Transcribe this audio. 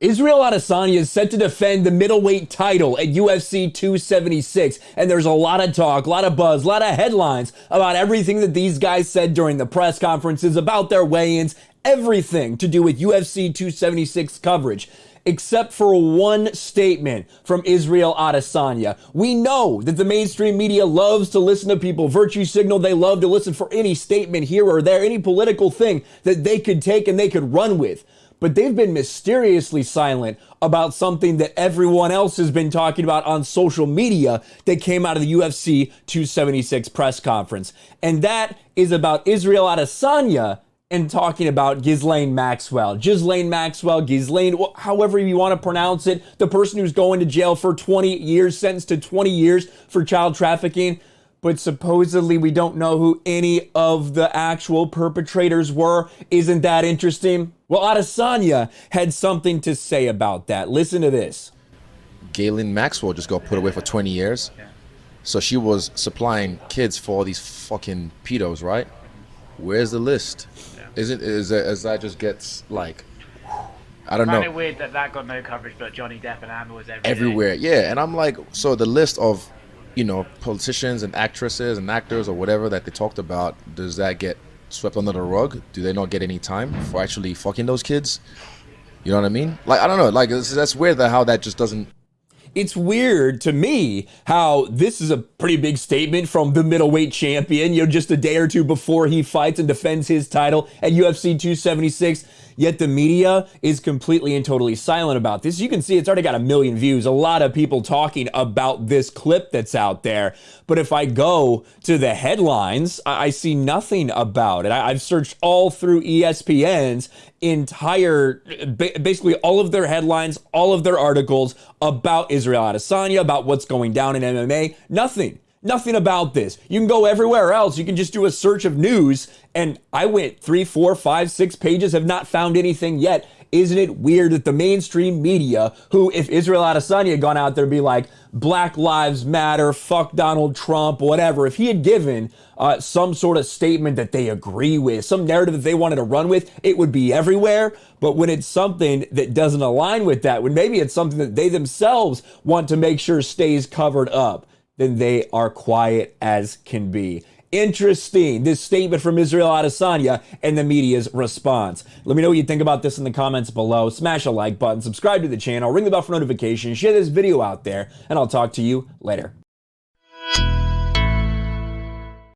Israel Adesanya is set to defend the middleweight title at UFC 276, and there's a lot of talk, a lot of buzz, a lot of headlines about everything that these guys said during the press conferences, about their weigh-ins, everything to do with UFC 276 coverage, except for one statement from Israel Adesanya. We know that the mainstream media loves to listen to people virtue signal. They love to listen for any statement here or there, any political thing that they could take and they could run with. But they've been mysteriously silent about something that everyone else has been talking about on social media that came out of the UFC 276 press conference. And that is about Israel Adesanya and talking about Ghislaine Maxwell. Ghislaine Maxwell, Ghislaine, however you want to pronounce it, the person who's going to jail for 20 years, sentenced to 20 years for child trafficking. But supposedly we don't know who any of the actual perpetrators were. Isn't that interesting? Well, Adesanya had something to say about that. Listen to this. Ghislaine Maxwell just got put away for 20 years. So she was supplying kids for all these fucking pedos, right? Where's the list? Is that just gets like, I don't know. Kind of weird that got no coverage, but Johnny Depp and Amber was everywhere. Yeah, and I'm like, so the list of, you know, politicians and actresses and actors or whatever that they talked about, does that get swept under the rug? Do they not get any time for actually fucking those kids? You know what I mean? Like, I don't know. Like, that's weird that how that just doesn't. It's weird to me how this is a pretty big statement from the middleweight champion, you know, just a day or two before he fights and defends his title at UFC 276. Yet the media is completely and totally silent about this. You can see it's already got 1 million views. A lot of people talking about this clip that's out there. But if I go to the headlines, I see nothing about it. I've searched all through ESPN's entire, basically all of their headlines, all of their articles about Israel Adesanya, about what's going down in MMA. Nothing about this. You can go everywhere else. You can just do a search of news. And I went 3, 4, 5, 6 pages, have not found anything yet. Isn't it weird that the mainstream media, who, if Israel Adesanya had gone out there and be like, Black Lives Matter, fuck Donald Trump, whatever, if he had given some sort of statement that they agree with, some narrative that they wanted to run with, it would be everywhere. But when it's something that doesn't align with that, when maybe it's something that they themselves want to make sure stays covered up, then they are quiet as can be. Interesting, this statement from Israel Adesanya and the media's response. Let me know what you think about this in the comments below. Smash a like button, subscribe to the channel, ring the bell for notifications, share this video out there, and I'll talk to you later.